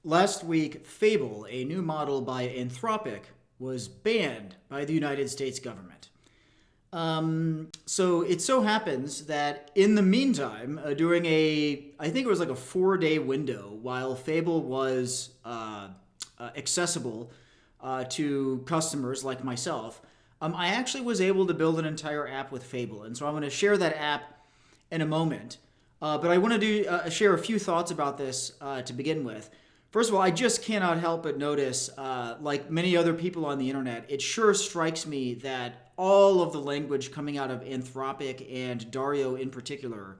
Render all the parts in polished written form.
Last week, Fable, a new model by Anthropic, was banned by the United States government. So it so happens that in the meantime, during I think it was like a 4-day window, while Fable was accessible to customers like myself, I actually was able to build an entire app with Fable. And so I'm going to share that app in a moment. But I want to share a few thoughts about this to begin with. First of all, I just cannot help but notice, like many other people on the internet, it sure strikes me that all of the language coming out of Anthropic and Dario in particular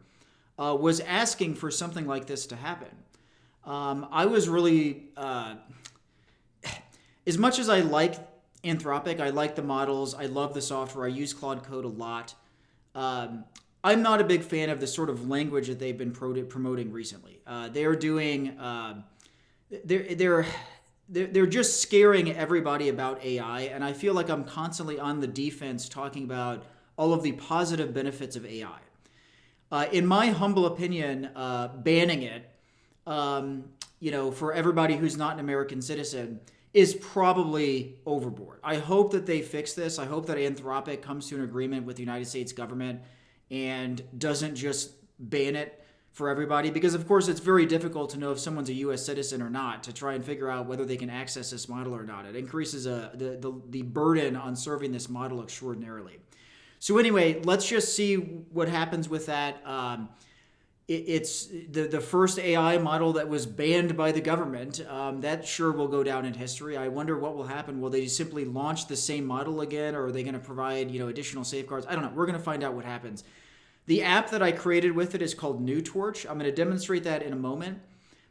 was asking for something like this to happen. I was really, as much as I like Anthropic, I like the models, I love the software, I use Claude Code a lot. I'm not a big fan of the sort of language that they've been promoting recently. They're doing... They're just scaring everybody about AI, and I feel like I'm constantly on the defense talking about all of the positive benefits of AI. In my humble opinion, banning it, for everybody who's not an American citizen, is probably overboard. I hope that they fix this. I hope that Anthropic comes to an agreement with the United States government and doesn't just ban it for everybody, because of course it's very difficult to know if someone's a U.S. citizen or not to try and figure out whether they can access this model or not. It increases the burden on serving this model extraordinarily. So anyway, let's just see what happens with that. It's the first AI model that was banned by the government. That sure will go down in history. I wonder what will happen. Will they simply launch the same model again, or are they going to provide additional safeguards? I don't know. We're going to find out what happens. The app that I created with it is called NuTorch. I'm going to demonstrate that in a moment.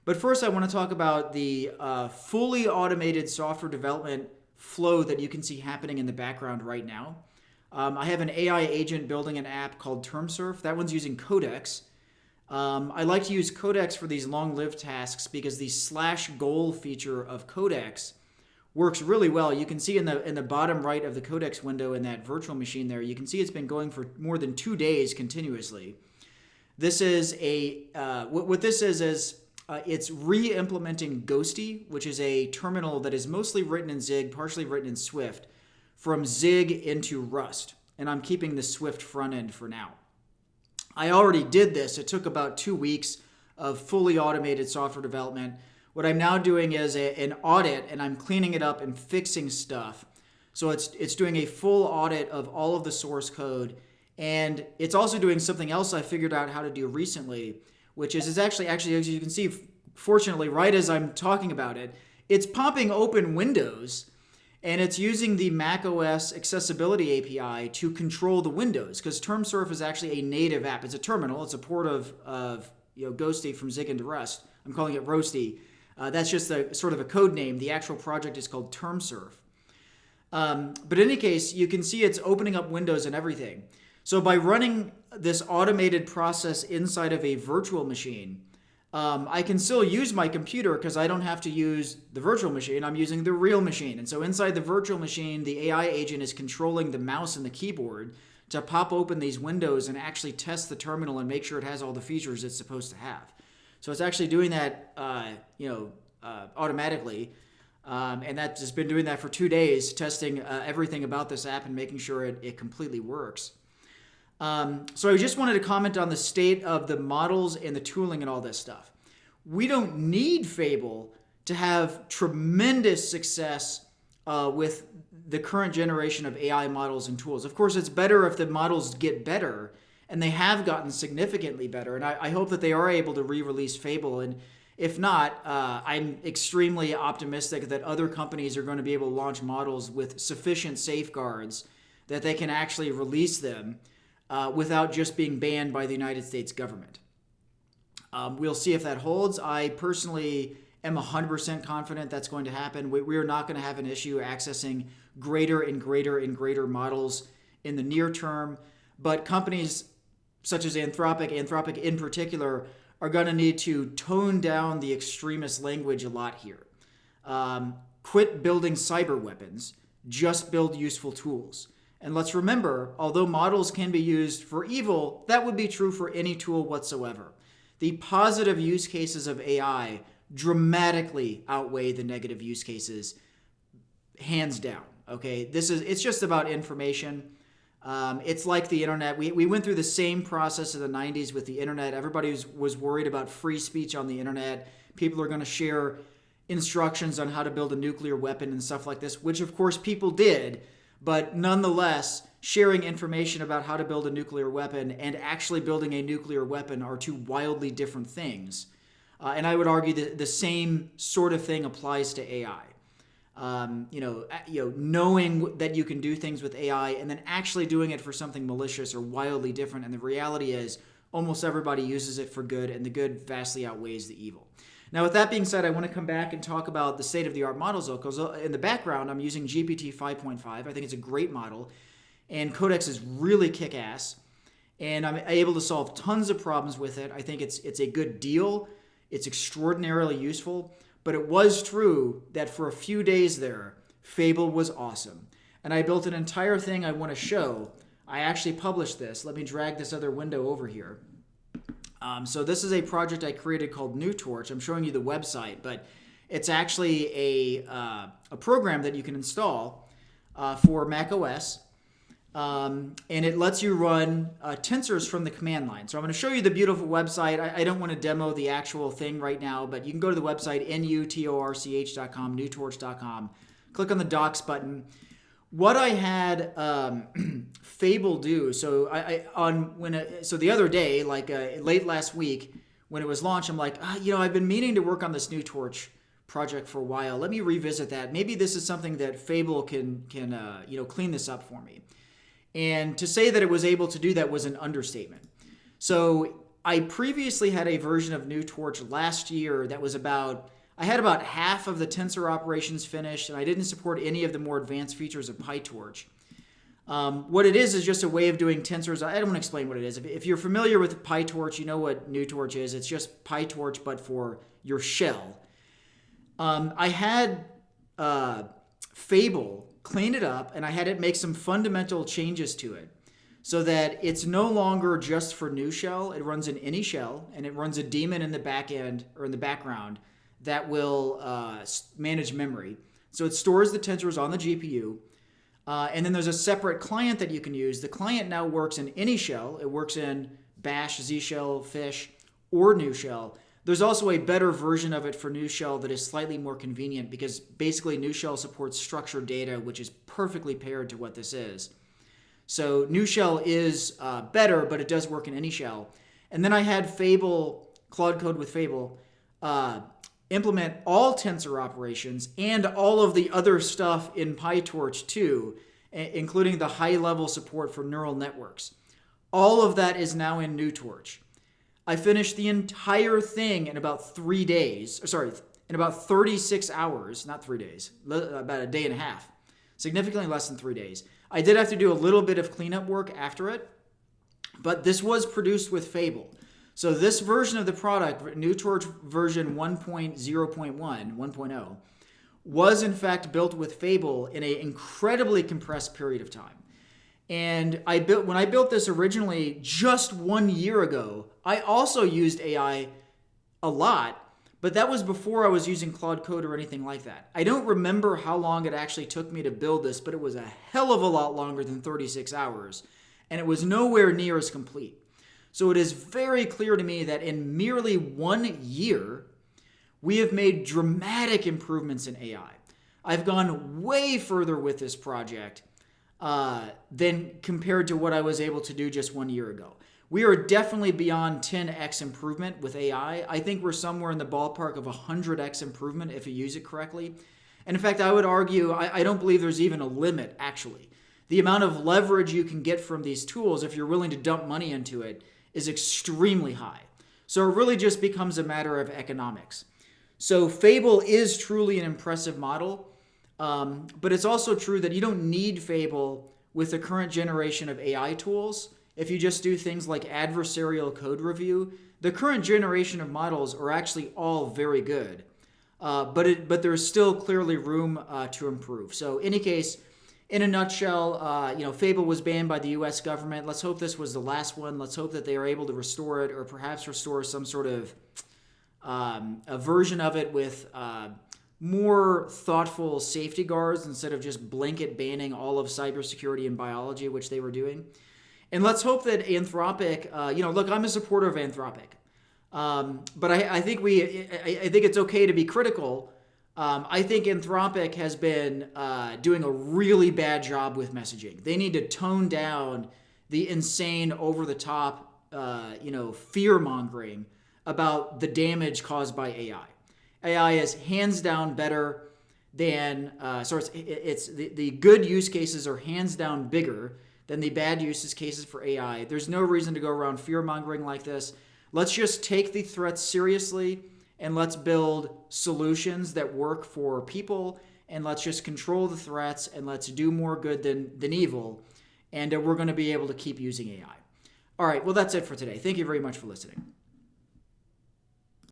But first, I want to talk about the fully automated software development flow that you can see happening in the background right now. I have an AI agent building an app called TermSurf. That one's using Codex. I like to use Codex for these long-lived tasks because the /goal feature of Codex works really well. You can see in the bottom right of the Codex window in that virtual machine there, you can see it's been going for more than 2 days continuously. This is what this is it's re-implementing Ghosty, which is a terminal that is mostly written in Zig, partially written in Swift, from Zig into Rust. And I'm keeping the Swift front end for now. I already did this. It took about 2 weeks of fully automated software development. What I'm now doing is an audit, and I'm cleaning it up and fixing stuff. So it's doing a full audit of all of the source code, and it's also doing something else I figured out how to do recently, which is actually as you can see, fortunately, right as I'm talking about it, it's popping open windows, and it's using the macOS accessibility API to control the windows, because TermSurf is actually a native app. It's a terminal. It's a port of Ghosty from Zig into Rust. I'm calling it Roasty. That's just a sort of a code name. The actual project is called TermSurf. But in any case, you can see it's opening up windows and everything. So by running this automated process inside of a virtual machine, I can still use my computer because I don't have to use the virtual machine. I'm using the real machine. And so inside the virtual machine, the AI agent is controlling the mouse and the keyboard to pop open these windows and actually test the terminal and make sure it has all the features it's supposed to have. So it's actually doing that, automatically, and that's just been doing that for 2 days, testing everything about this app and making sure it completely works. So I just wanted to comment on the state of the models and the tooling and all this stuff. We don't need Fable to have tremendous success with the current generation of AI models and tools. Of course, it's better if the models get better, and they have gotten significantly better. And I hope that they are able to re-release Fable. And if not, I'm extremely optimistic that other companies are going to be able to launch models with sufficient safeguards that they can actually release them without just being banned by the United States government. We'll see if that holds. I personally am 100% confident that's going to happen. We are not going to have an issue accessing greater and greater and greater models in the near term. But companies such as Anthropic in particular, are going to need to tone down the extremist language a lot here. Quit building cyber weapons, just build useful tools. And let's remember, although models can be used for evil, that would be true for any tool whatsoever. The positive use cases of AI dramatically outweigh the negative use cases, hands down. Okay, it's just about information. It's like the internet. We went through the same process in the 90s with the internet. Everybody was worried about free speech on the internet. People are going to share instructions on how to build a nuclear weapon and stuff like this, which of course people did. But nonetheless, sharing information about how to build a nuclear weapon and actually building a nuclear weapon are two wildly different things. And I would argue that the same sort of thing applies to AI. Knowing that you can do things with AI and then actually doing it for something malicious are wildly different. And the reality is almost everybody uses it for good, and the good vastly outweighs the evil. Now, with that being said, I want to come back and talk about the state-of-the-art models, though, because in the background, I'm using GPT 5.5. I think it's a great model, and Codex is really kick-ass, and I'm able to solve tons of problems with it. I think it's a good deal. It's extraordinarily useful, but it was true that for a few days there, Fable was awesome, and I built an entire thing I want to show. I actually published this. Let me drag this other window over here. So this is a project I created called NuTorch. I'm showing you the website, but it's actually a program that you can install for Mac OS, and it lets you run tensors from the command line. So I'm going to show you the beautiful website. I don't want to demo the actual thing right now, but you can go to the website, nutorch.com, nutorch.com, click on the docs button. What I had Fable do, so so the other day, late last week when it was launched, I'm like, I've been meaning to work on this NuTorch project for a while. Let me revisit that. Maybe this is something that Fable can clean this up for me. And to say that it was able to do that was an understatement. So I previously had a version of NuTorch last year that was I had about half of the tensor operations finished, and I didn't support any of the more advanced features of PyTorch. What it is just a way of doing tensors. I don't want to explain what it is. If you're familiar with PyTorch, you know what NuTorch is. It's just PyTorch, but for your shell. I had Fable clean it up, and I had it make some fundamental changes to it so that it's no longer just for new shell. It runs in any shell, and it runs a daemon in the back end or in the background that will manage memory. So it stores the tensors on the GPU, and then there's a separate client that you can use. The client now works in any shell. It works in Bash, Z shell, Fish, or new shell. There's also a better version of it for new shell that is slightly more convenient because basically new shell supports structured data, which is perfectly paired to what this is. So new shell is better, but it does work in any shell. And then I had Fable, Claude Code with Fable, implement all tensor operations and all of the other stuff in PyTorch too, including the high-level support for neural networks. All of that is now in NuTorch. I finished the entire thing in about 3 days. In about 36 hours, not 3 days, about a day and a half. Significantly less than 3 days. I did have to do a little bit of cleanup work after it, but this was produced with Fable. So this version of the product, NuTorch version 1.0.1, was in fact built with Fable in an incredibly compressed period of time. And when I built this originally just 1 year ago, I also used AI a lot, but that was before I was using Claude Code or anything like that. I don't remember how long it actually took me to build this, but it was a hell of a lot longer than 36 hours, and it was nowhere near as complete. So it is very clear to me that in merely 1 year, we have made dramatic improvements in AI. I've gone way further with this project than compared to what I was able to do just 1 year ago. We are definitely beyond 10x improvement with AI. I think we're somewhere in the ballpark of 100x improvement if you use it correctly. And in fact, I would argue, I don't believe there's even a limit, actually. The amount of leverage you can get from these tools, if you're willing to dump money into it, is extremely high. So it really just becomes a matter of economics. So Fable is truly an impressive model, but it's also true that you don't need Fable with the current generation of AI tools. If you just do things like adversarial code review, the current generation of models are actually all very good, but there's still clearly room to improve. So in any case, in a nutshell, Fable was banned by the U.S. government. Let's hope this was the last one. Let's hope that they are able to restore it, or perhaps restore some sort of a version of it with more thoughtful safety guards instead of just blanket banning all of cybersecurity and biology, which they were doing. And let's hope that Anthropic, look, I'm a supporter of Anthropic. But I think I think it's okay to be critical. I think Anthropic has been doing a really bad job with messaging. They need to tone down the insane, over-the-top, fear-mongering about the damage caused by AI. AI is hands down better than, it's the good use cases are hands down bigger than the bad use cases for AI. There's no reason to go around fear-mongering like this. Let's just take the threats seriously and let's build solutions that work for people, and let's just control the threats and let's do more good than evil. And we're going to be able to keep using AI. All right, well, that's it for today. Thank you very much for listening.